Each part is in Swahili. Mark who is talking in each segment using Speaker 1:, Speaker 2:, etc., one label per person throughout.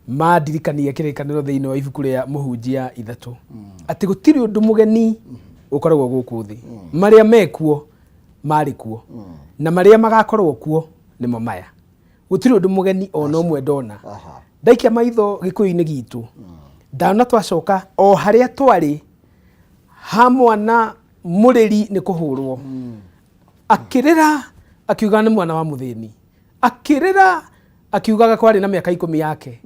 Speaker 1: madirikania kirikaniro thiini wa ibuku ria Mũhunjia 3 ati gutiri undu mugeni ukoragwo guku thi maria mekuo mari kuo na maria magakorwo kuo nimo maya gutiri undu mugeni ona umwe ndona ndaikia maitho gikuyu-ini gitu ndana twacoka o haria twari ha mwana mureri ni kuhurwo akirira akiuga ni mwana wa muthini akirira akiugaga kwari na miaka 10 yake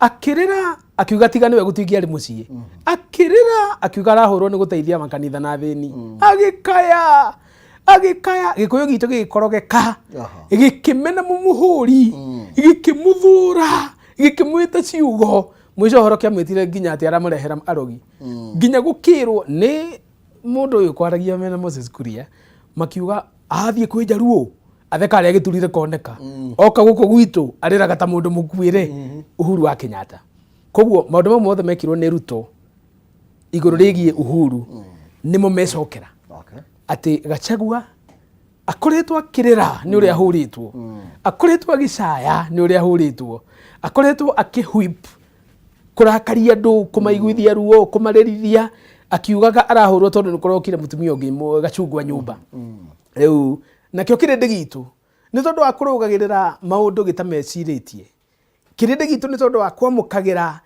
Speaker 1: akirira akiuga tiga niwe gutwikia ari mucii akirira akiuga arahurwo ni guteithia makanitha na thini agikaya gikuyu gitu gikorogeka gikimena mumuhuri gikimuthura gikimwita ciugo mwico horo kia mwitire nginya ati aramurehera arogi nginya gukirwo ni mundu uyu kwaragia mena Moses Kuria makiuga athie kwi Jaruo atheka aria giturire koneka oka guko gwitu ariraga ta mundu mukuire Uhuru wa Kenyatta koguo maundu mamwe mothe mekirwo ni Ruto iguru rigie Uhuru nimo mecokera ati Gachagua akoretwo akirira ni uria ahuritwo akoretwo agicaya ni uria ahuritwo akoretwo akihwip kurakaria andu kumaiguithia ruo kumarerithia akiugaga arahurwo tondu nukorokire mutumia ungi Gachungwa nyumba riu nakio kirindi gitu ni tondu wa kurugagirira maundu gitameciritie kirindi gitu ni tondu wa kwamukagira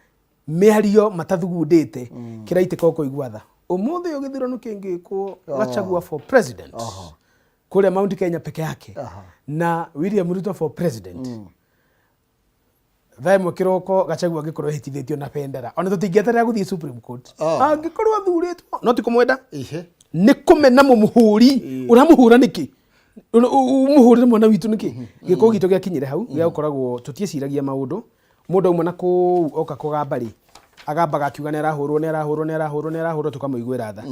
Speaker 1: miario matathugundite kiraitiko kuigwa tha umuthi yo githurano kingikwo Gachagua for president kule Mount Kenya peke yake na William Ruto for president thaimwe kiroko Gachagua gikorwo hitithitio na bendera ona tutingietera guthii Supreme Court angikorwo athuritwo no tikumwenda ni kumena mumuhuri uramuhura niki umuhurire mwana witu niki giko gitu giakinyire hau gia ukoragwo tutieciragia maundu mundu umwe na ku oka kugamba ri agamba akiuga ni arahurwo tukamuiguira tha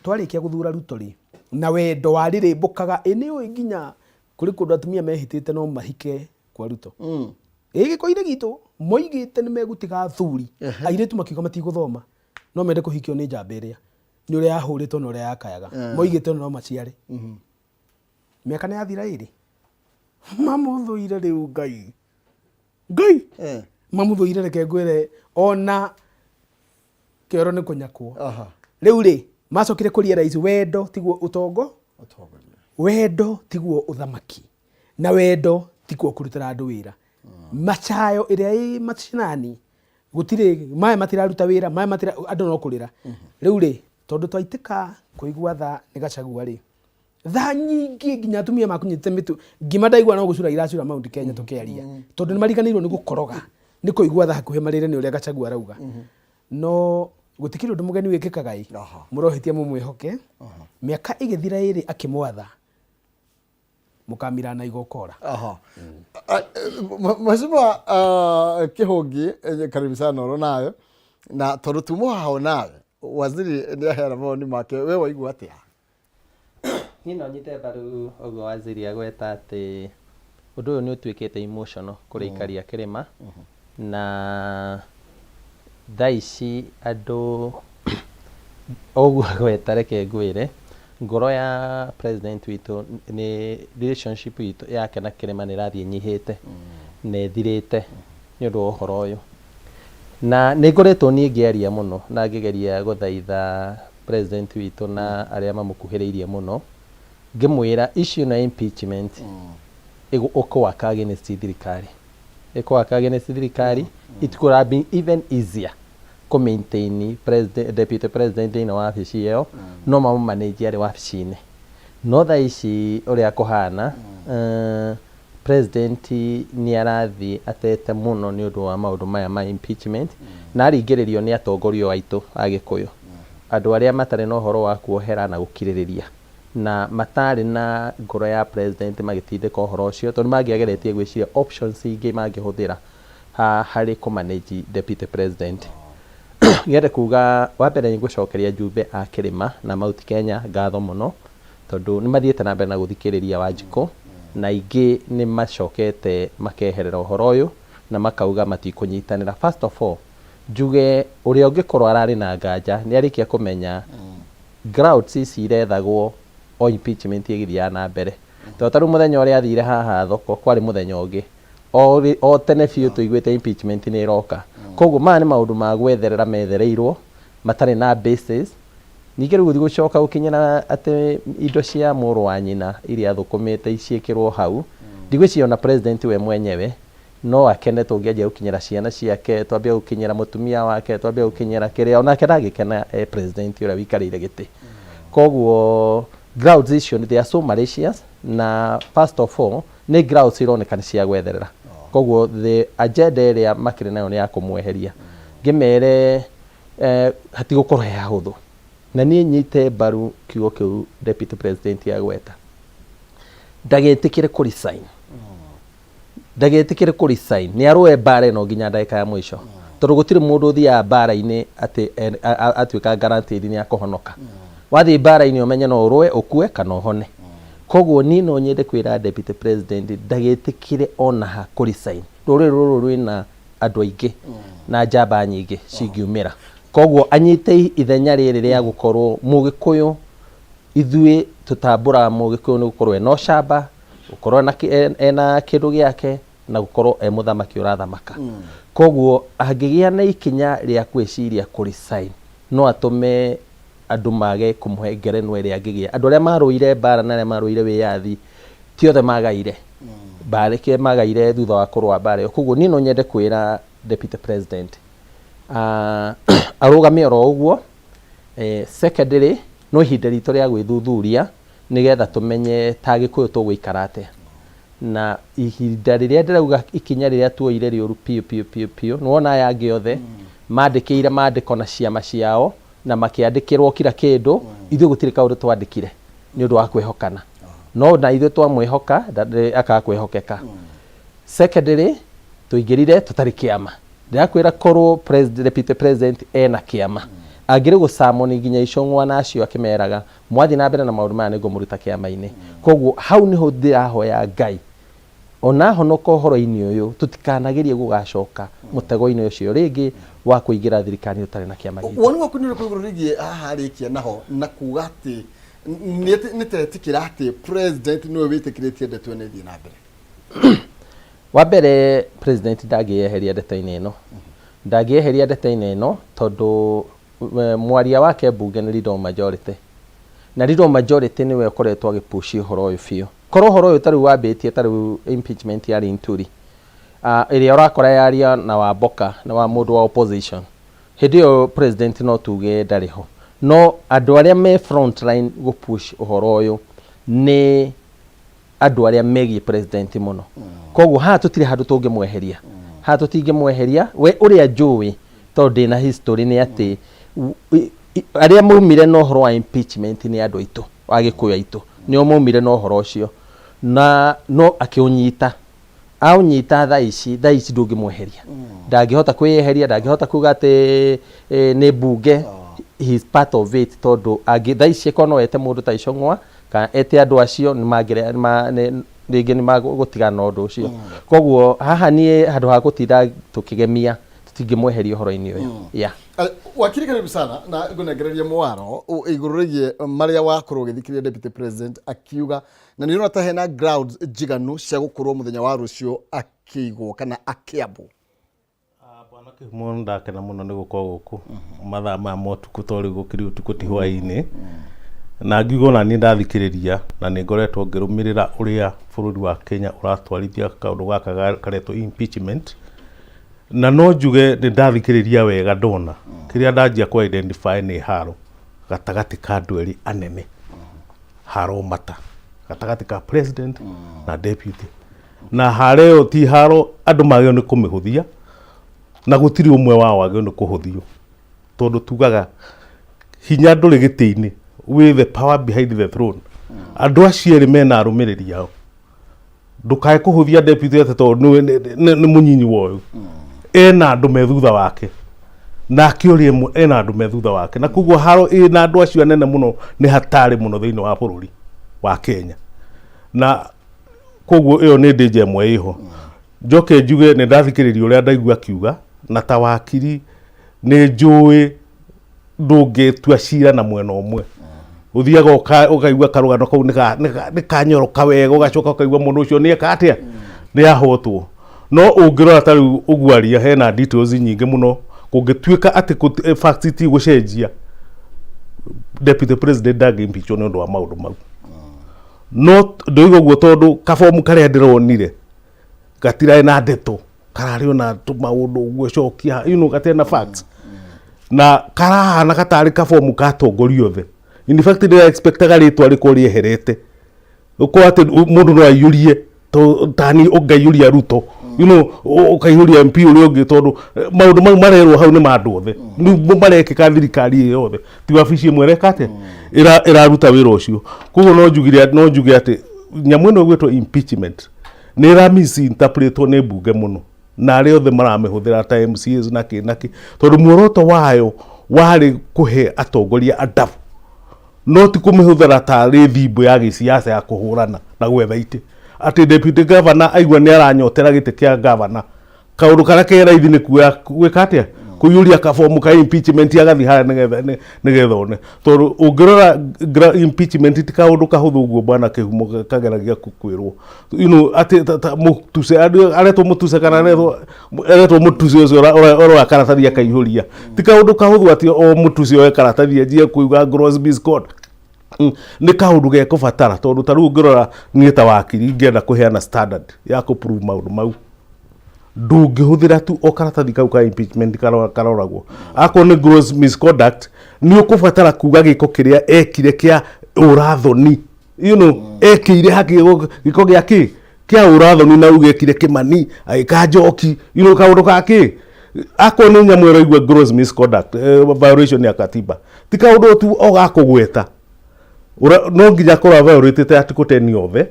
Speaker 1: twarikia guthura Ruto ri na wendo warirĩmbũkaga ĩnĩ nginya kuri kundu atumia mehitĩte no mahike kwa Ruto giko-inĩ gitu moigĩte nĩ megũtiga athuri airĩtu makiuga matigũthoma no mende kũhikio nĩ njamba ĩrĩa nĩ ũrĩa yahũrĩtwo na ũrĩa yakayaga moigĩte no maciare mĩaka nĩ yathira ĩrĩ mamũthũire rĩu Ngai mamũthũire reke ngwĩre ona kĩoro nĩ kũnyakwo rĩu rĩ macokire kuria rais wendo tiguo utongo wendo tiguo uthamaki na wendo tiguo kurutira andu wira machayo iria i machinani gutire maye matiraruta wira maye matira andu no kurira riu ri tondu twaitika kuigwa tha ni Gachagua ri tha nyingi nginya atumia makunyite mitu ngima ndaigwa no gucura iracura Mount Kenya tukiaria tondu ni mariganirwo ni gukoroga ni kuigwa tha hakuhe marire ni uria Gachagua arauga no gutikiri undu mugeni wikikaga i murohitia mumwihoke miaka igithira iri akimwatha mukamira na igokora
Speaker 2: Mheshimiwa Kihungi karibu sana oro nayo na tondu tumo hao nawe waziri ni ahera moni make we waigua atia
Speaker 3: ni no nyite baru ogo waziri agweta ati undu uyu ni utwikite emotional kuri ikaria kirima na thaici andu oguo gweta reke ngwire ngoro ya president witu ni relationship witu yake na kirima ni rathie nyihite ne thirite ni undu uhoro uyu na ni ngoretwo ni ngiaria muno na ngigeria guthaitha president witu na aria mamukuhiriirie muno ngimwira issue na impeachment uko wakage ni thirikari it could have been even easier to maintain deputy president in wabici iyo no mamu manage ari wabici-ini no tha ici uria kuhana president ni arathi atete muno ni undu wa maundu maya ma impeachment na aringiririo ni atongoria aitu agikuyu andu aria matare no horo wa kuohera na gukiririria na matari na ngoro ya president magitindika horo ucio tondu mangiageretie gwiciria options ingi mangihuthira hari ku manage deputy president ngere kuga wabere ngucokeria Jumbe a Kirima na Mount Kenya ngatho muno tondu ni mathiete na mbere na guthikiriria Wanjiku na ingi ni macokete makeherera uhoro uyu na makauga matikunyitanira. First of all njuge uria ungikorwo arari na nganja ni arikia kumenya grounds ici irethagwo o impeachment igithia na mbere tondu muthenya uria athire haha thoko kwari muthenya ungi o tene biũ tũiguĩte impeachment nĩ ĩroka. Koguo maya nĩ maũndũ ma gwetherera methereirwo matarĩ na basis. Ningĩ rĩu gũcoka gũkinyĩra atĩ indo cia mũrũ wa nyina iria thũkũmĩte iciĩkĩrwo hau, ndigwĩciria president we mwenyewe no akene tũngĩanjia gũkinyĩra ciana ciake, twambie gũkinyĩra mũtumia wake, twambie gũkinyĩra kĩrĩa onake ndangĩkena president ũrĩa wikarĩire gĩtĩ. Koguo grounds icio they are so malicious, na first of all nĩ grounds ironeka nĩ cia gwetherera. Koguo the agenda ĩrĩa makĩrĩ nayo nĩ ya kũmweheria. Ngĩmere hatigũkorwo he hahũthũ, na niĩ nyite mbaru kiugo kĩu deputy president agweta. Ndagĩtĩkĩre kũ resign, ndagĩtĩkĩre kũ resign, nĩ arũe mbara ĩno nginya ndagĩka ya mũico, tondũ gũtirĩ mũndũ ũthiaga mbara-inĩ atĩ atuĩka guaranteed nĩ akũhonoka. Wathiĩ mbara-inĩ ũmenye no ũrũe ũkue kana ũhone. Koguo niĩ no nyende kwĩra deputy president ndagĩtĩkĩre ona ha kũ resign. Rũrĩrĩ rũrũ rwĩna andũ aingĩ na njamba nyingĩ cingiumĩra. Koguo anyite ithenya rĩrĩ rĩa gũkorwo Mũgĩkũyũ, ithuĩ tũtambũra Mũgĩkũyũ nĩ gũkorwo ena ũcamba, gũkorwo ena kĩndũ gĩake na gũkorwo mũthamaki ũrathamaka. Koguo angĩgĩa na ikinya rĩa gwĩciria kũ resign no atũme andũ mage kũmũhe ngerenwa ĩrĩa angĩgĩa. Andũ arĩa marũire mbara na arĩa marũire wĩyathi ti othe magaire, barĩke magaire thutha wa kũrũa mbara ĩyo. Koguo niĩ no nyende kwĩra deputy president arũgamie oro ũguo. Secondary no ihinda ritũ rĩa gwĩthuthuria nĩgetha tũmenye ta Gĩkũyũ tũgũikara atĩa, na ihinda rĩrĩa ndĩrauga ikinya rĩrĩa tuoire rĩũru piũ nĩwona aya angĩ othe mandĩkĩire mandĩko na ciama ciao na makĩandĩkĩrwo kila kĩndũ, ithuĩ gũtirĩ kaũndũ twandĩkire nĩ ũndũ wa kwĩhokana, no na ithuĩ twamwĩhoka akaga kwĩhokeka. Secondary tũingĩrire tũtarĩ kĩama, ndĩrakwĩra korwo deputy president ena kĩama angĩrĩ gũcamoni nginya icong'wa nacio akĩmeraga mwathi na mbere na maũndũ maya nĩngũmũruta kĩama-inĩ. Koguo hau nĩho ndĩrahoya Ngai ona honoka ũhoro-inĩ ũyũ tũtikanagerie gũgacoka mũtego-inĩ ũcio rĩngĩ wa kũingĩra thirikari ũtarĩ na kĩama gitũ.
Speaker 2: Woni waku nĩ ũrĩkũ igũrũ rĩgiĩ haha arĩkia naho na kuga atĩ nĩtetĩkĩra atĩ president nĩwe wĩtĩkĩrĩtie ndeto ĩno ĩthiĩ na mbere?
Speaker 3: Wa mbere president ndangĩeheria ndeto-inĩ ĩno, ndangĩeheria ndeto-inĩ ĩno tondũ mwaria wake mbunge nĩ leader majority, na leader majority nĩwe ũkoretwo agĩpushi ũhoro ũyũ biũ. Korwo ũhoro ũyũ tarĩu wambĩtie tarĩu impeachment ya Linturi ĩrĩa ũrakora yaria na Wamboka na wa mũndũ wa opposition, hĩndĩ ĩyo president no tuge ndarĩ ho, no andũ arĩa me front line gũpush ũhoro ũyũ nĩ andũ arĩa megiĩ president mũno. Koguo haha tũtirĩ handũ tũngĩmweheria, haha tũtingĩmweheria. We ũrĩa njũĩ tondũ ndĩna history nĩ atĩ arĩa maumire na ũhoro wa impeachment nĩ andũ aitũ wa Gĩkũyũ aitũ, nĩo maumire na ũhoro ũcio na no akĩũnyita, aũnyita thaa ici ndũngĩmweheria, ndangĩhota kwĩyeheria, ndangĩhota kuga atĩ nĩ mbunge, he is part of it, tondũ thaa ici no ete mũndũ ta Icong'wa kana ete andũ acio rĩngĩ nĩ magũtigana na ũndũ ũcio. Koguo haha niĩ handũ ha gũtinda tũkĩgemia tũtingĩmweheria ũhoro-inĩ ũyũ.
Speaker 2: Wakiri karibu sana na ngũnengereria mwaro igũrũ rĩgiĩ marĩa wakorwo ũgĩthikĩrĩria deputy president akiuga, na nĩ ũrona ta hena grounds njiganu cia gũkorwo mũthenya wa rũciũ akĩigwo kana akĩambwo.
Speaker 4: Bwana Kĩhumo ndakena mũno nĩ gũkorwo gũkũ mathaa ma motukũ tondũ gũkĩrĩ ũtukũ ti hwaĩ-inĩ, na ngiuga na niĩ ndathikĩrĩria na nĩ ngoretwo ngĩrũmĩrĩra ũrĩa bũrũri wa Kenya ũratwarithia kaũndũ gaka karetwo impeachment, na no njuge nĩ ndathikĩrĩria wega ndona kĩrĩa ndanjia ku identify nĩ haro gatagatĩ ka andũ erĩ anene, haro mata gatagatĩ ka president na deputy, na hareo ti haro andũ magĩrĩirwo nĩ kũmĩhũthia na gũtirĩ ũmwe wao agĩrĩirwo nĩ kũhũthio, tondũ tugaga hinya ndũrĩ gĩtĩ-inĩ, with the power behind the throne. Andũ acio erĩ mena arũmĩrĩri ao, ndũkae kũhũthia deputy atĩ tondũ nĩ mũnyinyi woyũ, ena andũ me thutha wake, na akĩũria ena andũ me thutha wake, na koguo haro na andũ acio anene mũno nĩ hatarĩ mũno thĩinĩ wa bũrũri wa Kenya, na koguo ĩyo nĩ danger ĩmwe ĩho. Njoke njuge nĩ ndathikĩrĩria ũrĩa ndaigua akiuga, na ta wakiri nĩ njũĩ ndũngĩtua cira na mwena ũmwe, uthiaga ũkaigua karũgano kau nĩ kanyoroka wega, ũgacoka ũkaigua mũndũ ũcio nĩ eka atĩa, nĩ ahotwo. no ungirora tari ugwaria hena details nyingi muno kungituika ati facts ti gucenjia deputy president ndagi impeach no ndo wa maundu mau no ndoigo guo tondu kabomu karia ndironire gatirae na ndeto karari ona maundu gucokia gatena facts na karahana gatari kabomu katongorio the in fact they expectaga ritwa rikori eherete uko ati mundu no ayurie to tani ugayuria Ruto ukayuria MP uri ungi tondu maundu mau marerwo hau ni mandu othe ni marekeka thirikari yothe ti wabici imwe rekate iraruta wira ucio kugo no njuge ati nyamu ino gwetwo impeachment ni ra misinterpretwo ni mbunge muno na ari othe maramihũthĩra ta MCAs naki tondu muoroto wayo wari kuhe atongoria adabu no ti kumihũthĩra ta ri thimbu ya giciaca ya kuhurana na gwetha ite ati deputy governor aigua ni aranyotera gite kia governor kaundu kara kera ithi ni gwika atia kuyuria kabomu ka impeachment agathi hara nigetha one tondu ungirora impeachment ti kaundu kahuthu guo bwana kihumo kageragia kwirwo ati mutuse aretwo mutuse kana aretwo mutuse ucio ora karatathi akaihuria ti kaundu kahuthu ati o mutuse o karatathi ajie kuiga gross misconduct ni kaundu ge kubatara tondu taru ungirora ni ta wakiri ngenda kuheana standard ya ku prove maundu mau ndungihuthira tu o karatathi kau ka impeachment karoragwo ako ni gross misconduct ni ukubatara kuga giko kiria ekire kia urathoni ekire haki giko gia ki kia urathoni na ugekire Kimani aika Njoki kaundu gaki ako ni nyamwero igwe gross misconduct violation ya katiba ti kaundu tu o gakugweta no nginya korwa violated article 10 yothe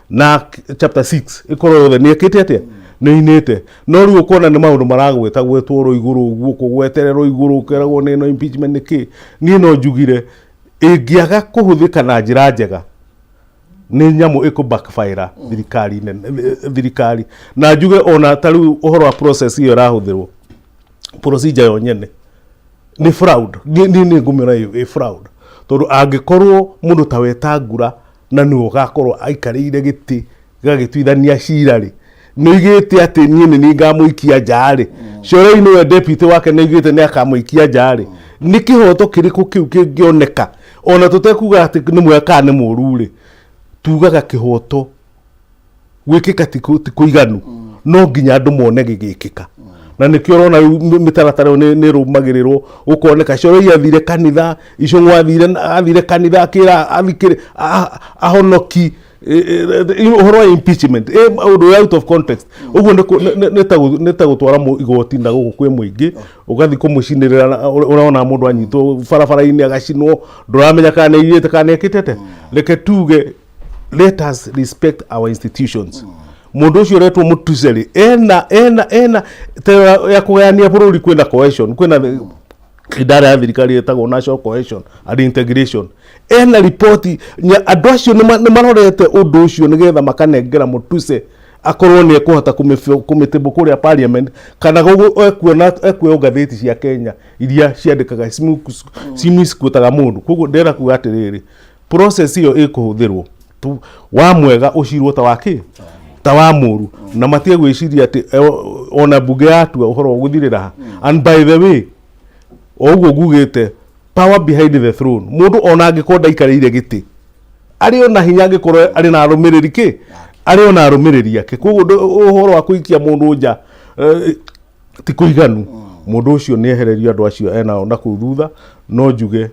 Speaker 4: na chapter 6 ikorwo yothe ni ekite atia ni inete no ri ukona ni maundu maragweta gwetwo ro iguru uguo kugweterero iguru keragwo ni no impeachment niki ni no njugire ingiaga kuhuthika na njira njega ni nyamu iko backfire thirikari na njuge ona taru uhoro wa process iyo rahuthirwo procedure yo nyene ni fraud ni ngumira iyo fraud tondu angikorwo mundu ta wetangura na ni ugakorwo aikarire giti gagituithania cirari noigite ati ni ngamuikia njari coro-ini we deputy wake noigite ni akamuikia njari ni kihoto kiriku kiu kingioneka ona tutekuga ati ni mweka ni mururi tugaga kihoto gwikika ti kuiganu no nginya andu mone gigikika na nikio rona mitaratara ni rumagirirwo ukoneka coro yathire kanitha icungwa athire kanitha akira athikire ahonoki uhoro wa impeachment out of context uguo nita gutwara igoti na guku kwi muingi ugathi kumucinirira urona mundu anyitwo barabara-ini agacinwo nduramenya kana irite kana ekitete reke tuge let us respect our institutions mundu ucio retwo mutuceri ena ya kugania bururi kwina cohesion kwina idara ya thirikari etagwo national cohesion and integration ena ripoti andu acio ni marorete undu ucio nigetha makanengera mutuce akorwo ni ekuhota kumitimbu kuria parliament kana gugu ekuo ngatheti cia Kenya iria ciandikaga cimwiskwitaga mundu koguo ndera kuga atiriri process iyo ikuhuthirwo wa mwega ucirwo ta waki ta wa muru na matie gwiciria ati ona bunge yatua uhoro guthirira and by the way oguo gugite power behind the throne mundu ona angikonda ikarire giti ari ona hinya angikorwo ari na arumiriri ki ari ona arumiriri yake koguo uhoro wa kuikia mundu nja ti kuiganu mundu ucio ni ehererio andu acio ena na kuthutha no njuge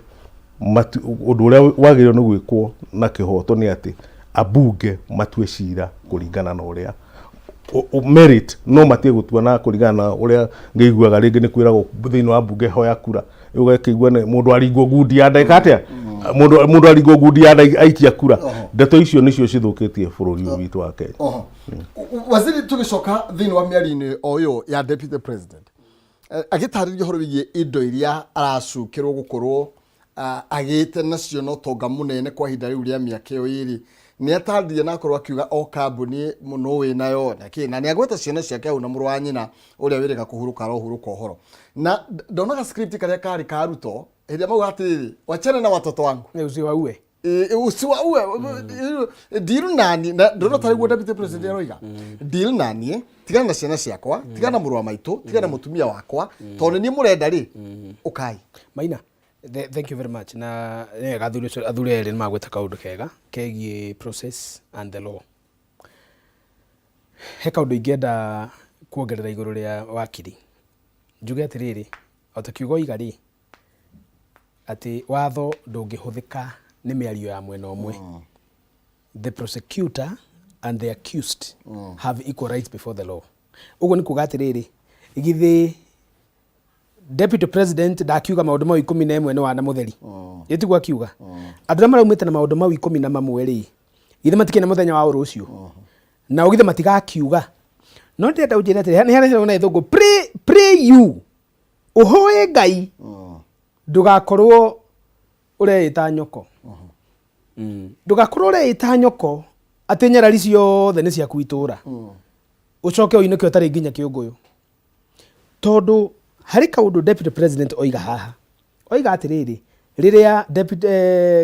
Speaker 4: undu uria wagirwo ni gwikwo na kihoto ni ati abunge matue cira kuringana na uria merit no matie gutua na kuringana na uria ngeiguaga ringi ni kwiragwo thiini wa bunge hoya kura ugakeigua ni mundu aringwo ngundi ya ndaika atia mundu aringwo ngundi ya aikia kura ndeto icio nicio cithukitie bururi witu wa Kenya.
Speaker 2: Waziri tugicoka thiini wa miari-ini oyo ya deputy president agitaririo horo wigie indo iria aracukirwo gukorwo agite nacio no tonga munene kwa hinda riu ria miaka iyo iri ni atarire na korwo akiuga o kambuni muno we nayo na ni agweta ciana ciake au na muru wa nyina uria wirika kuhuruka rohuruka uhoro na ndonaga script karia kari karuto edia mau atiriri wachane na watoto wangu
Speaker 1: ni uzi waue
Speaker 2: usiwa uwe deal nani na ndona tari gwa deputy president aroiga deal nani tigana na ciana ciakwa tigana na mũrũ wa maitũ tigana na mũtumia wakwa tondũ ni mũrenda rĩ ukai
Speaker 1: Maina, thank you very much. Na athuri erĩ nĩmagwĩta kaũndũ kega kegiĩ process and the law. He kaũndũ ingĩenda kuongerera igũrũ rĩa wakiri. Njuge atĩrĩrĩ, o ta kiugo iga rĩ, atĩ watho ndũngĩhũthĩka nĩ mĩario ya mwena ũmwe. The prosecutor and the accused have equal rights before the law. Ũguo nĩ kuuga atĩrĩrĩ, githĩ Deputy President ndakiuga maũndũ mau 11 nĩ wana mũtheri. Yetiguo akiuga. Andũ arĩa maraumĩte na maũndũ mau 11 rĩ, githĩ matikĩna mũthenya wa ũrũcio. Na ũgithe matigakiuga. No ndĩrenda ũnjĩre atĩrĩ, nĩ harĩa na ithũngũ pray you. Ũhoe Ngai. Ndũgakorwo ũreĩta nyoko. Ndũgakorwo ũreĩta nyoko atĩ nyarari ciothe nĩ ciaku itũra. Ũcoke ũinũke ũtarĩ nginya kĩũngũyũ. Tondũ harĩ kaũndũ Deputy President oiga haha. Oiga atĩrĩrĩ, rĩrĩa Deputy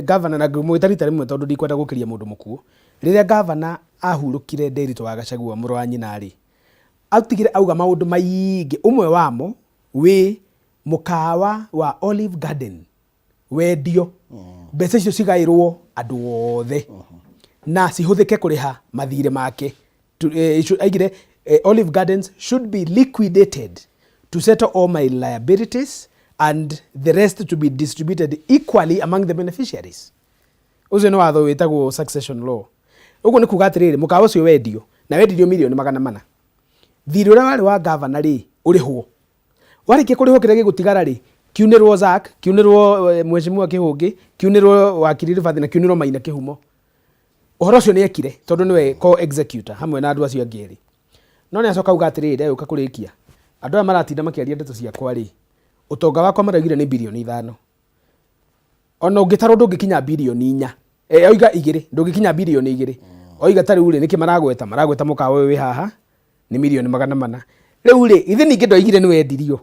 Speaker 1: Governor na ngũmwĩta rita rĩmwe tondũ ndikwenda gũkĩria mũndũ mũkuũ. Rĩrĩa Governor ahurũkire Nderitu wa Gachagua mũrũ wa nyina rĩ, atigire auga maũndũ maingĩ, ũmwe wamo wĩ mũkawa wa Olive Garden wendio. Mbeca icio cigaĩrwo andũ othe na cihũthĩke kũrĩha mathirĩ make. Aigire Olive Gardens should be liquidated to settle all my liabilities and the rest to be distributed equally among the beneficiaries. Ũcio nĩ watho wĩtagwo succession law. Ũguo nĩ kuuga atĩrĩrĩ, mũkawa ũcio wendio na wendirio milioni 400. Thirĩ ũrĩa warĩ wa governor rĩ ũrĩhwo. Warĩkia kũrĩhwo kĩrĩa gĩgũtigara rĩ, kiunĩrwo Zack, kiunĩrwo Mheshimiwa Kĩhũngĩ, kiunĩrwo wakiri Rifathi na kiunĩrwo Maina Kĩhumo. Ũhoro ũcio nĩ ekire tondũ nĩwe co-executor hamwe na andũ acio angĩ erĩ. No nĩ acoka uga atĩrĩrĩ, ũka kũrĩkia. Andũ aya maratinda makĩaria ndeto ciakwa rĩ, ũtonga wakwa maraugire nĩ bilioni 5. Ona ũngĩtarwo ndũngĩkinya bilioni 4. Oiga 2, ndũngĩkinya bilioni 2. Oiga tarĩ ule nĩkĩ maragweta mũkawa wĩ haha nĩ milioni 400. Rĩu rĩ, ithe ningĩ ndoigire nĩ wendirio.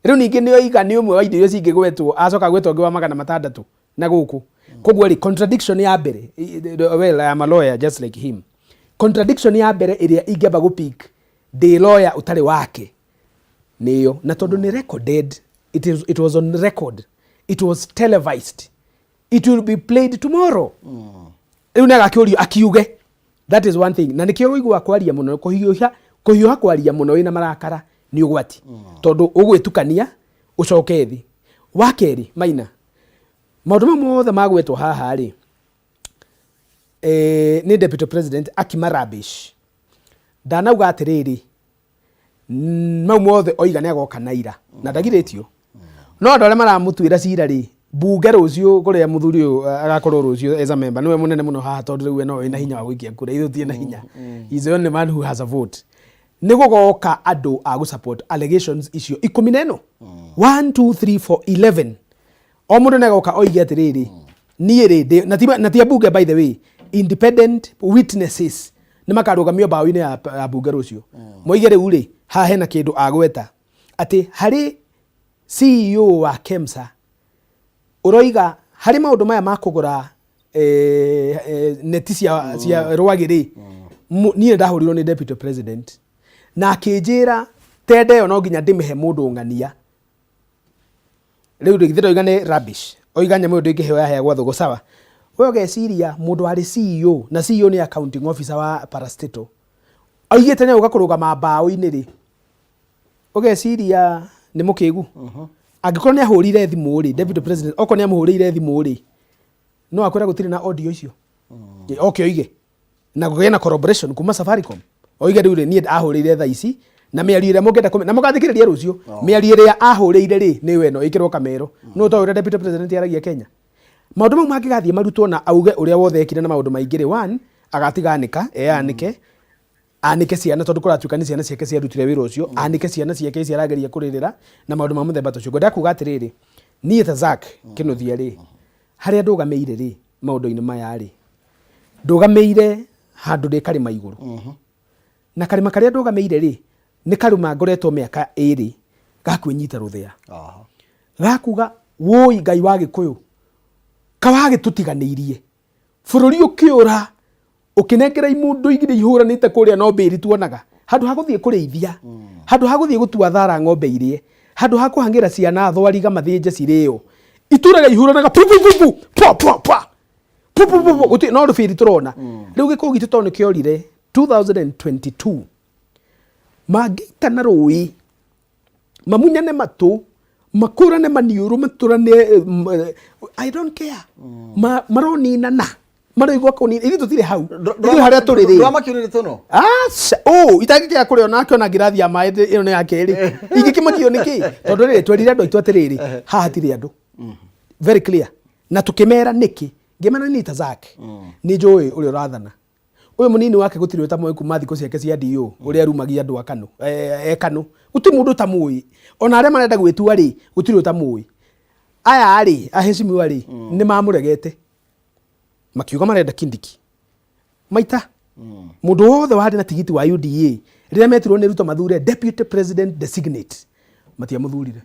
Speaker 1: Rĩu ningĩ nĩ oiga nĩ ũmwe wa indo icio cingĩgwetwo, acoka gwetwo ũngĩ wa 600 na gũkũ. Koguo rĩ, contradiction ya mbere, well, I am a lawyer just like him. Contradiction ya mbere ĩrĩa ingĩamba gũpick ndĩ lawyer ũtarĩ wake nĩyo, na tondũ nĩ recorded, it was on record, it was televised, it will be played tomorrow. Rĩu nĩ agakĩũrio akiuge. That is one thing. Na nĩkĩo ũigua kwaria mũno, kũhiũha kwaria mũno wĩna marakara nĩ ũgwati. Tondũ ũgwĩtukania ũcoke thĩ. Wa kerĩ, Maina, maũndũ mamwe mothe magwetwo haha rĩ, nĩ Deputy President akimarabish. Ndanauga atĩrĩrĩ, mau mothe oiga nĩ agoka na ira na ndagirĩtio. No andũ arĩa maramũtuĩra cira rĩ, mbunge rũciũ kũrĩa mũthuri ũyũ agakorwo rũciũ as a member nĩwe mũnene mũno haha tondũ rĩu no ĩna hinya wa gũikia kura, ithuĩ na hinya. He's the only man who has a vote. Nĩ gũgoka andũ a gũsupport allegations icio 11. 1 2 3 4 11. O mũndũ nĩ agoka oige atĩrĩrĩ, niĩ rĩ na ti mbunge by the way, independent witnesses nĩ makarũgamio mbaũ-inĩ ya mbunge rũciũ. Moige rĩu rĩ, haha hena kĩndũ agweta atĩ harĩ CEO wa KEMSA ũroiga harĩ maũndũ maya ma kũgũra neti cia rwagĩ rĩ, niĩ ndahũrirwo nĩ Deputy President na akĩnjĩra tende ĩyo no nginya ndĩmĩhe mũndũ ng'ania. Rĩu rĩgithĩ oiga nĩ rubbish. Oiga nyamũ ĩyo ndĩngĩheo yaheagwo thũgũ sawa. We ũgeciria mũndũ warĩ CEO na CEO nĩ accounting officer wa Parastatal. Oigĩte nĩ ũgakũrũgama mbaũ-inĩ rĩ. Ũgeciria nĩ mũkĩgu. Angĩkorwo nĩ ahũrire thimũ rĩ, Deputy President okorwo nĩ amũhũrĩire thimũ rĩ, no akwĩra gũtirĩ na audio icio. Okay, oige. Na gũgĩe na collaboration kuma Safaricom. Oige rĩu rĩ, niĩ ahũrĩire thaa ici na mĩario ĩrĩa mũngĩenda na mũgathikĩrĩria rũciũ. Mĩario ĩrĩa ahũrĩire rĩ nĩ weno ĩkĩrwo kamero. No ũrĩa Deputy President yaragia Kenya. Maũndũ mau mangĩgathiĩ marutwo na auge ũrĩa wothe ekire na maũndũ maingĩ rĩ, one agatiga anĩke ciana tondũ kũratuĩka nĩ ciana ciake ciarutire wĩra ũcio, anĩke ciana ciake ciarageria kũrĩrĩra na maũndũ ma mũthemba ta ũcio. Ngwenda kuuga atĩrĩrĩ, niĩ ta Zack Kĩnuthia rĩ, harĩa ndũgamĩire rĩ maũndũ-inĩ maya rĩ, ndũgamĩire handũ ndĩ karĩma igũrũ. Na karĩma karĩa ndũgamĩire rĩ, nĩ karĩma ngoretwo mĩaka 2 gakwĩnyita rũthĩa. Gakuga woi Ngai wa Gĩkũyũ, kawage tutiganĩirie bũrũri ũkĩũra ũkĩnengera imundu igire ihũranĩte kũrĩa no mbĩri tuonaga handũ ha gũthiĩ kũrĩithia handũ ha gũthiĩ gũtua thara ng'ombe irie handũ ha kũhang'ĩra ciana thwariga mathĩnje cirĩo itũraga ihũranaga gũtirĩ no rũbĩri tũrona rĩu gĩkũũ gitũ tondũ nĩkĩorire 2022 mangĩitana rũĩ mamunyane matũ makũrane maniũrũ matũrane I don't care maroninana maroigwa kũnina ithuĩ tũtirĩ hau ithuĩ harĩa tũrĩ rĩ
Speaker 2: ndũramakĩũrĩte no
Speaker 1: itangĩkĩa kũrĩa ona akĩona ngirathi ya maĩ ĩno nĩ yake rĩ ingĩkĩmakio nĩkĩ tondũ rĩrĩ twerire andũ aitũ atĩrĩrĩ haha hatirĩ andũ very clear na tũkĩmera nĩkĩ ngĩmena nita zake nĩ njũĩ ũrĩa ũrathana ũyũ mũnini wake gũtirĩ ũtamũĩ kuma thikũ ciake cia DO ũrĩa arumagia andũ a Kanu Kanu gũtirĩ mũndũ ũtamũĩ ona arĩa marenda gwĩtua rĩ gũtirĩ ũtamũĩ aya rĩ aheshimiwa rĩ nĩ mamũregete makiuga marenda Kindiki maita mũndũ wothe warĩ na tigiti wa UDA rĩrĩa metirwo nĩ Ruto mathure deputy president designate matiamũthurire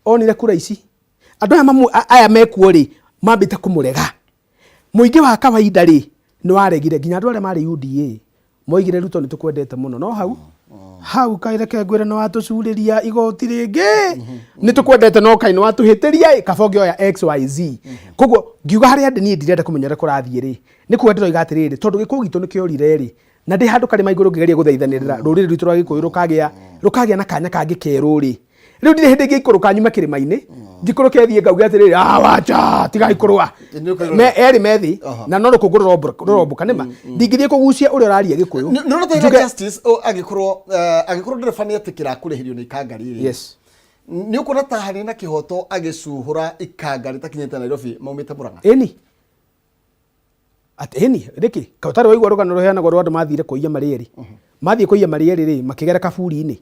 Speaker 1: onire kura ici andũ aya mekuo rĩ mambĩte kũmũrega mũingĩ wa kawaida rĩ nĩ waregire nginya andũ arĩa marĩ UDA moigire Ruto nĩ tũkwendete mũno no hau kaireke ngwĩre nĩ watũcurĩria igoti rĩngĩ nĩ tũkwendete no kaĩ nĩ watũhĩtĩria kaba ũngĩoya XYZ koguo ngiuga harĩa ndĩ niĩ ndirenda kũmenyera kũrathiĩ rĩ nĩ kuga ndĩroiga atĩrĩrĩ tondũ gĩkũũ gitũ nĩkĩorire rĩ na ndĩ handũ karĩ maigũrũ ngĩgeria gũthaithanĩrĩra rũrĩrĩ rwitũ rwa Gĩkũyũ rũkagĩa na kanya kangĩ kerũ rĩ rĩu ndirĩ hĩndĩ ngĩikũrũka nyuma kĩrĩma-inĩ ngĩkũrũke thiĩ ngauge atĩrĩrĩ wacha tiga ikũrũa erĩ methi na no rũkũngũ rũrombũka nĩma ndingĩthiĩ kũgucia ũrĩa ũraria Gĩkũyũ
Speaker 2: nĩ justice agĩkorwo ndereba nĩetĩkĩra kũrĩhĩrio nĩ ikangari rĩ nĩ ũkuona ta harĩ na kĩhoto agĩcuhũra ikangari takinyĩte Nairobi maumĩte Mũrang'a ĩni
Speaker 1: rĩkĩ kautarĩ waigua rũgano rũheanagwo rwa andũ mathire kũiya marĩ erĩ mathiĩ kũiya marĩ erĩ rĩ makĩgera kaburi-inĩ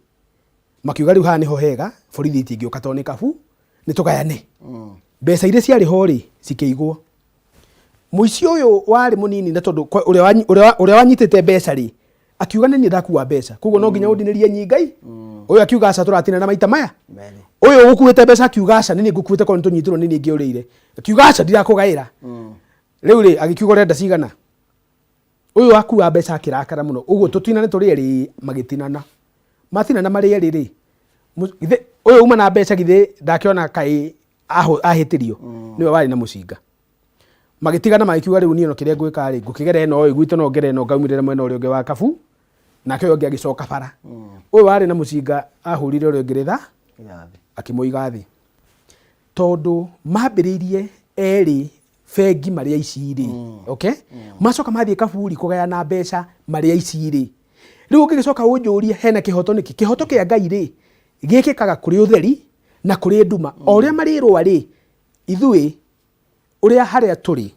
Speaker 1: makiuga rĩu haha nĩho hega borithi itingĩũka tondũ nĩ kabu nĩ tũgayane mbeca iria ciarĩ ho rĩ cikĩigwo mũici ũyũ warĩ mũnini na tondũ ũrĩa wanyitĩte mbeca rĩ akiuga nĩ niĩ ndakua mbeca koguo no nginya ũndinĩrie nyingai ũyũ akiuga aca tũratina na maita maya ũyũ ũkuĩte mbeca akiuga aca nĩ niĩ ngũkuĩte korwo nĩ tũnyitirwo nĩ niĩ ngĩũrĩire akiuga aca ndirakũgaĩra rĩu rĩ agĩkiuga ũrenda cigana ũyũ akua mbeca akĩrakara mũno ũguo tũtinane tũrĩ erĩ magĩtinana matinana marĩ erĩ rĩ ũyũ uma na mbeca githĩ ndakĩona kaĩ ahĩtĩrio nĩwe warĩ na mũcinga magĩtigana magĩkiuga rĩu niĩ no kĩrĩa ngwĩka rĩ ngũkĩgera ĩno gwitũ no ngere ĩno ngaumĩrĩra mwena ũrĩa ũngĩ wa kabu nake ũyũ ũngĩ agĩcoka bara ũyũ warĩ na mũcinga ahũrire ũrĩa ũngĩ rĩtha akĩmũiga thĩ tondũ mambĩrĩirie erĩ bengi marĩ aici rĩ macoka mathiĩ kaburi kũgayana mbeca marĩ aici rĩ rĩu ũngĩgĩcoka ũnjũrie hena kĩhoto nĩkĩ kĩhoto kĩa Ngai rĩ gĩkĩkaga kũrĩ ũtheri na kũrĩ nduma o ũrĩa marĩrwa rĩ ithuĩ ũrĩa harĩa tũrĩ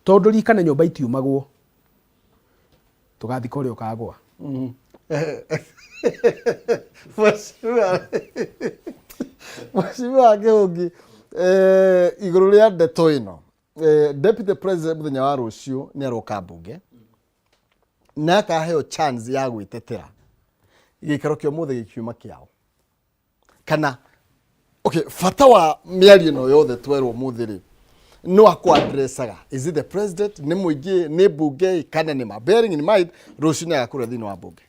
Speaker 1: tondũ rikana nyũmba itiumagwo tũgathika ũrĩa ũkagwa
Speaker 2: Mheshimiwa Kĩhũngi igũrũ rĩa ndeto ĩno deputy president mũthenya wa rũciũ nĩ aroka mbunge na akaheo chance ya gwĩtetera gĩikaro kĩa ũmũthĩ gĩkiuma kĩao kana bata wa mĩario ĩno yothe twerwo ũmũthĩ rĩ no akũadressaga is it the president nĩ mũingĩ nĩ mbunge kana nĩ bearing in mind rũciũ nĩ agakũrĩa thĩinĩ wa mbunge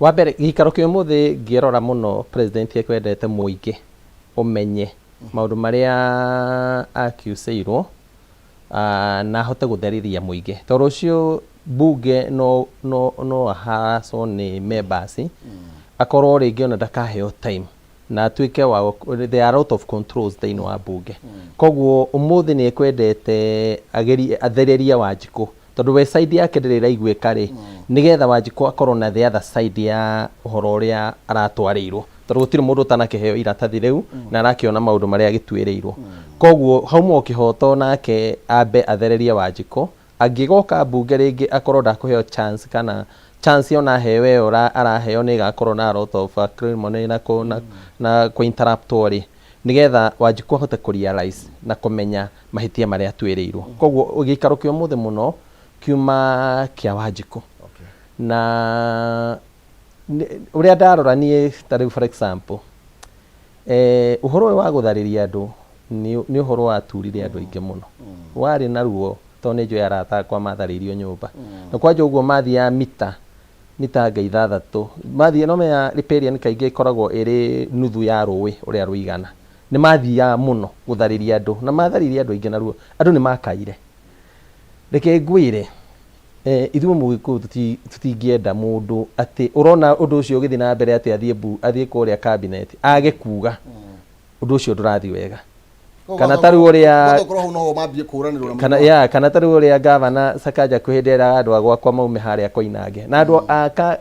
Speaker 3: wa mbere gĩikaro kĩa ũmũthĩ ngĩrora mũno president ekwendete mũingĩ ũmenye maũndũ marĩa akiucĩirwo na ahote gũtherithia mũingĩ tondũ rũciũ bunge no aharasswo nĩ members akorwo rĩngĩ ona ndakaheo time na atuĩke wa there are out of controls thĩinĩ wa bunge koguo ũmũthĩ nĩ ekwendete athereria Wanjikũ tondũ we side yake ndĩrĩ ĩraiguĩka rĩ nĩgetha Wanjikũ akorwo na the other side ya ũhoro ũrĩa aratwarĩirwo tondũ gũtirĩ mũndũ ũtanakĩheo iratathi rĩu na arakĩona maũndũ marĩa agĩtuĩrĩirwo koguo hauma o kĩhoto nake ambe athererie Wanjikũ angĩgoka bunge rĩngĩ akorwo ndakũheo chance kana chance ona hewe araheo nĩ gakorwo na lot of acrimony na interrupt rĩ nigetha Wanjikũ ahote kũrealize na kũmenya mahĩtia marĩa atuĩrĩirwo koguo gĩikaro kĩa ũmũthĩ mũno kiuma kĩa Wanjikũ na ũrĩa ndarora niĩ tarĩu for example ũhoro wa gũtharĩria andũ nĩ ũhoro waturire andũ aingĩ mũno. Warĩ na ruo tondũ nĩ njũĩ arata akwa matharĩirio nyũmba. Na kwanja ũguo mathiaga mita anga 6 mathiĩ no menya riparian kaingĩ ikoragwo ĩrĩ nuthu ya rũĩ ũrĩa rũigana. Nĩ mathiaga mũno gũtharĩria andũ na matharĩirie andũ aingĩ na ruo. Andũ nĩ makaire. Reke ngwĩre ithuĩ Mũgĩkũyũ tũtingĩenda mũndũ atĩ ũrona ũndũ ũcio ũgĩthiĩ na mbere atĩ athiĩ kũrĩa cabinet age kuga ũndũ ũcio ndũrathiĩ wega. Kana tarĩ ũrĩa kana tarĩ ũrĩa gavana Sakaja kwĩhĩndĩra andũ agwakwa maume harĩa Koinange na andũ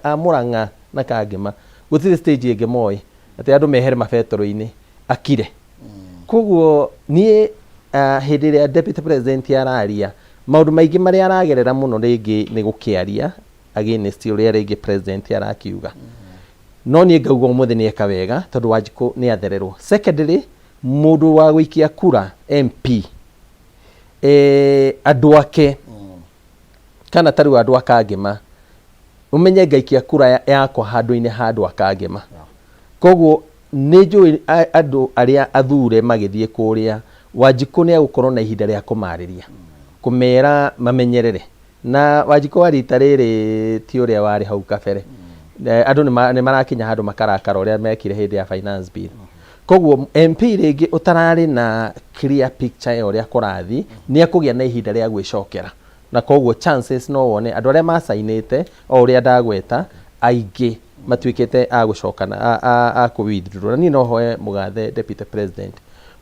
Speaker 3: a Mũrang'a na Kangema gũtirĩ stage ĩngĩ moĩ atĩ andũ mehere mabetoro-inĩ akire. Koguo niĩ hĩndĩ ĩrĩa deputy president araria maũndũ maingĩ marĩa aragerera mũno rĩngĩ nĩ gũkĩaria against ũrĩa rĩngĩ president arakiuga. No niĩ ngauga ũmũthĩ nĩ eka wega tondũ Wanjikũ nĩ athererwo. Secondly, mũndũ wa gũikia kura MP andũ ake kana tarĩ andũ a Kangema umenye ngaikia kura yakwa handũ-inĩ handũ a Kangema. Koguo nĩ njũĩ andũ arĩa athure magĩthiĩ kũrĩa Wanjikũ nĩ agũkorwo na ihinda rĩa kũmarĩria kũmera mamenyerere. Na Wanjikũ wa rita rĩrĩ ti ũrĩa warĩ hau kabere. Andũ nĩ marakinya handũ makarakara ũrĩa mekire hĩndĩ ya finance bill. Koguo MP rĩngĩ ũtararĩ na clear picture ya ũrĩa kũrathi nĩ akũgĩa na ihinda rĩa gwĩcokera. Na koguo chances no wone andũ arĩa masainĩte o ũrĩa ndagweta aingĩ matuĩkĩte agũcokana akũwithdraw. Na niĩ no hoe mũgathe deputy president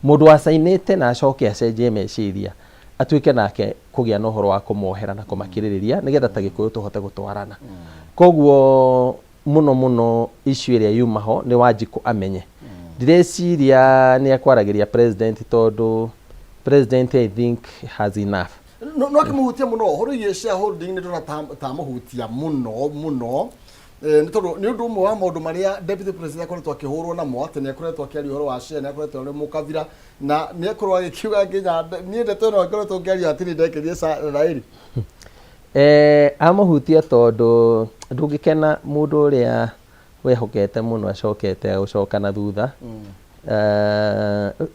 Speaker 3: mũndũ wasainĩte na acoke acenjie meciria atuĩke nake kũgĩa na ũhoro wa kũmohera na kũmakirĩrĩria nĩgetha ta Gĩkũyũ tũhote gũtwarana. Koguo mũno issue ĩrĩa yuma ho nĩ Wanjikũ amenye. Ndireciria nĩ akwaragĩria president tondũ president I think has enough.
Speaker 2: No akĩmũhutia mũno horo iria shareholding nĩ ndona ta mũhutia mũno nĩ tondũ nĩ ũndũ ũmwe wa maũndũ marĩa deputy president akoretwo akĩhũrwo namo atĩ nĩ akoretwo akĩaria ũhoro wa share nĩ akoretwo arĩ mũkabira na nĩ akorwo agĩkiuga nginya niĩ ndeto ĩno akoretwo akĩaria atĩ nĩ ndekerie Raila.
Speaker 3: Amũhutia tondũ ndũngĩkena mũndũ ũrĩa wehokete mũno acokete gũcoka na thutha.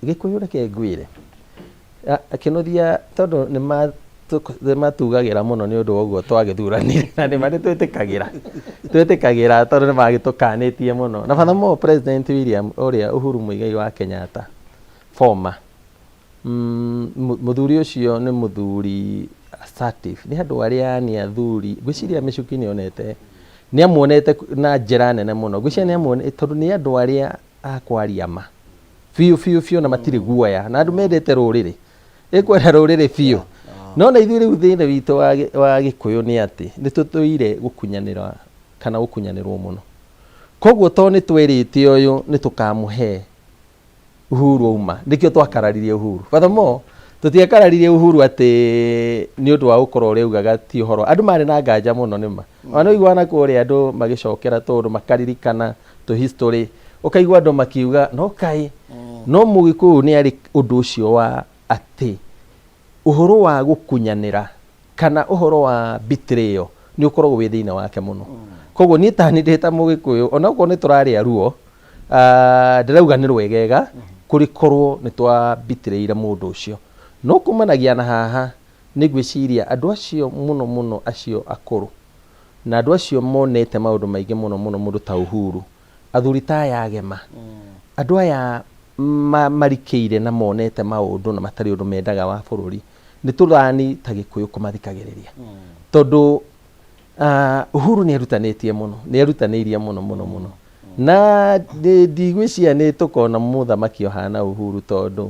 Speaker 3: Gĩkũyũ reke ngwĩre akĩnothia tondũ nĩ matugagĩra mũno nĩ ũndũ woguo twagĩthuranire na nĩ marĩ twĩtĩkagĩra tondũ nĩ magĩtũkanĩtie mũno. Na furthermore President William ũrĩa Uhuru Muigai wa Kenyatta former mũthuri ũcio nĩ mũthuri assertive. Nĩ andũ arĩa nĩ athuri gwĩciria mĩcuki nĩ onete nĩ amuonete na njĩra nene mũno. Gwĩciria nĩ amuonete tondũ nĩ andũ arĩa akwaria ma biũ na matirĩ guoya na andũ mendete rũrĩrĩ ĩkwenda rũrĩrĩ biũ. No na ithuĩ rĩu thĩinĩ witũ wa Gĩkũyũ nĩ atĩ nĩ tũtũire gũkunyanĩra kana gũkunyanĩrwo mũno. Koguo to nĩ twĩrĩte ũyũ nĩ tũkamũhe Uhuru uma nĩkĩo twakararirie Uhuru. Furthermore tũtiakararirie Uhuru atĩ nĩ ũndũ wa gũkorwo rĩugaga ti ũhoro. Andũ marĩ na nganja mũno nĩma. Ona ũiguana kũrĩa andũ magĩcokera tondũ makaririkana to history ũkaigua andũ makiuga no kaĩ no Mũgĩkũyũ nĩ arĩ ũndũ ũcio wa atĩ ũhoro wa gũkunyanĩra kana ũhoro wa betrayal nĩ ũkoragwo wĩ thĩinĩ wake mũno. Koguo niĩ ta ndĩ ta Mũgĩkũyũ ona ũkorwo nĩ tũrarĩa ruo ndĩrauga nĩ rwegega kũrĩkorwo nĩ twa betrayire mũndũ ũcio. No kumanagia na haha nĩ gwĩciria andũ acio mũno acio akũrũ na andũ acio monete maũndũ maingĩ mũno mũndũ ta Uhuru athuri ta aya agema andũ aya marikĩire na monete maũndũ na matarĩ ũndũ mendaga wa bũrũri nĩ tũrani ta Gĩkũyũ kũmathikagĩrĩria tondũ Uhuru nĩ erutanĩirie mũno na ndigwĩciria nĩ tũkona mũthamaki ohana Uhuru tondũ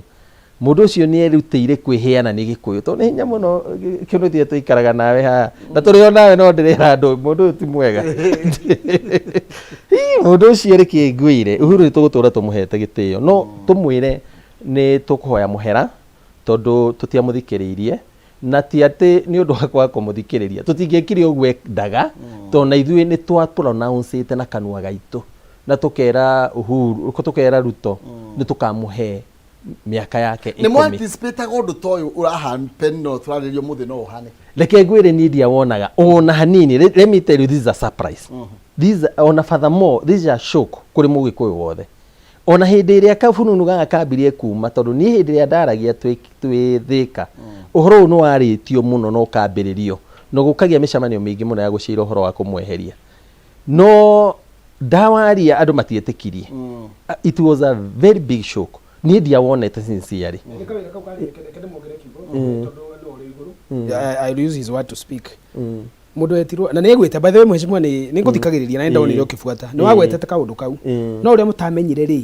Speaker 3: mũndũ ũcio nĩ erutĩire kwĩheana nĩ Gĩkũyũ tondũ nĩ hinya mũno Kĩnuthia tũikaraga nawe haha na tũrĩ o nawe no ndĩrera andũ mũndũ ũyũ ti mwega. Mũndũ ũcio reke ngwĩre Uhuru nĩ tũgũtũra tũmũhete gĩtĩo no tũmwĩre nĩ tũkũhoya mũhera tondũ tũtiamũthikĩrĩirie na ti atĩ nĩ ũndũ wa kwaga kũmũthikĩrĩria tũtingĩekire ũguo endaga tondũ na ithuĩ nĩ twa-pronounce na kanua gaitũ na tũkera Uhuru tũkera Ruto nĩ tũkamũhe miaka yake 10.
Speaker 2: Nĩ mwanticipate ũndũ ta ũyũ ũrahappen no tũrarĩrio mũthĩ no ũhane.
Speaker 3: Reke ngwĩre niĩ ndiawonaga ona hanini. Let me tell you this is a surprise. This on a furthermore this is a shock kũrĩ Mũgĩkũyũ wothe. ona hĩndĩ ĩrĩa kabununu gaka kambirie kuma tondũ niĩ hĩndĩ ĩrĩa ndaragia twĩ Thika ũhoro ũyũ nĩ warĩtio mũno no kambĩrĩrio no gũkagĩa mĩcemanio mĩingĩ mũno ya gũcira ũhoro wa kũmweheria no ndawaria andũ matietĩkirie. It was a very big shock. Niĩ ndiawonete sincerely.
Speaker 1: I use his word to speak. Mundu etirwo na nĩegwĩte by the way mheshimiwa nĩ ngũthikagĩrĩria na ndonire ũkĩbuata nĩ wagwetete kaũndũ kau no ũrĩa mũtamenyire rĩ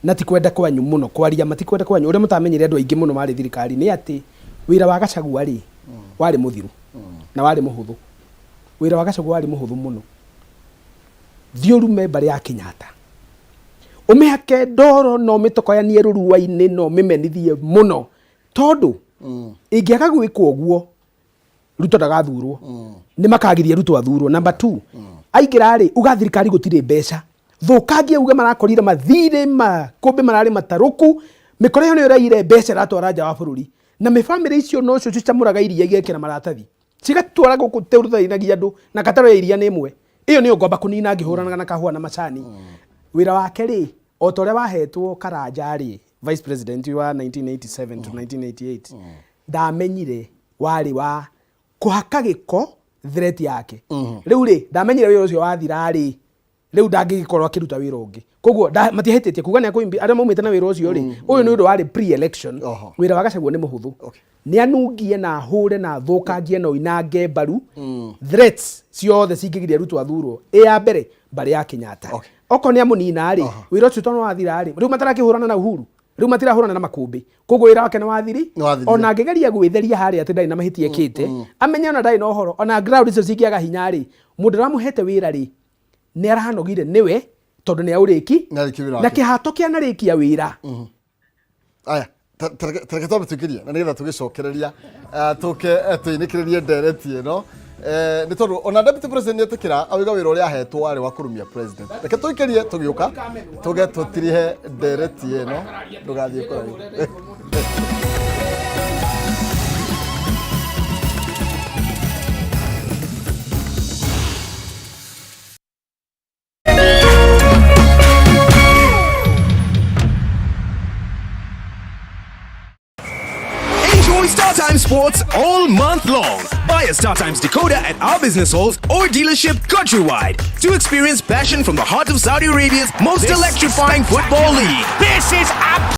Speaker 1: na ti kwenda kwanyu mũno kwaria matikwenda kwanyu ũrĩa mũtamenyire andũ aingĩ mũno marĩ thirikari nĩ atĩ wĩra wa Gachagua rĩ warĩ mũthiru na warĩ mũhũthũ. Wĩra wa Gachagua warĩ mũhũthũ mũno. Thiũrume mbare ya Kenyatta ũmĩhake ndoro no mĩtokoyanie rũrua-inĩ no mĩmenithie mũno tondũ ingĩaga gwĩkwo ũguo Ruto ndagathurwo nĩ makagiria Ruto athurwo. Number 2 aingĩra rĩ uga thirikari gũtirĩ mbeca thũkangie uge marakorire mathirĩ makũmbĩ mararĩ matarũku mĩkore yo nĩ ũraire mbeca ratwara nja wa bũrũri na mĩbamĩrĩ icio no cio cicamũraga iria igekĩra maratathi cigatwara gũkũ teũrũthainagia andũ na kataro ya iria nĩ ĩmwe ĩyo nĩyo ngomba kũnina ngĩhũranaga na kahũa na macani. Wĩra wake rĩ o ta ũrĩa wahetwo Karanja rĩ vice president wa 1987 to 1988 ndamenyire warĩ wa kuhaka gĩko threat yake. Rĩu rĩ ndamenyire wĩra ũcio wathira rĩ rĩu ndangĩkorwo akĩruta wĩra ũngĩ koguo matihĩtĩtie kuga nĩ akũimbi arĩa maumĩte na wĩra ũcio rĩ ũyũ nĩ ũndũ warĩ pre-election. Wĩra wa Gachagua nĩ mũhũthũ nĩ anungie na hũre na thũkangie na oinange mbaru threats ciothe cingĩgiria Ruto athurwo ya mbere mbare ya Kenyatta oko nĩ amũnina rĩ wĩra ũcio tondũ wathira rĩ rĩu matarakĩhũrana na Uhuru rĩu matirahũrana na makũmbĩ koguo wĩra wake nĩ wathiri ona angĩgeria gwĩtheria harĩa atĩ ndarĩ na mahĩtia ekĩte amenye ona ndarĩ na ũhoro ona ground icio cingĩaga hinya rĩ mũndũ ũramũhete wĩra rĩ nĩ arahanogire nĩwe tondũ nĩ aũrĩki na kĩhato kĩa narĩkia wĩra.
Speaker 2: Aya tareke twambe tũingĩrie na nĩgetha tũgĩcokereria tũke twĩnĩkĩrĩrie ndereti ĩno nĩ tondũ ona deputy president nĩetĩkĩra auga wĩra ũrĩa ahetwo warĩ wa kũrumia president. Reke tũikĩrie tũgĩũka tũge tũtirihe ndereti ĩno ndũgathiĩ kũraihu.
Speaker 5: StarTimes Sports all month long. Buy a StarTimes decoder at our business halls or dealership countrywide to experience passion from the heart of Saudi Arabia's most electrifying football league. This is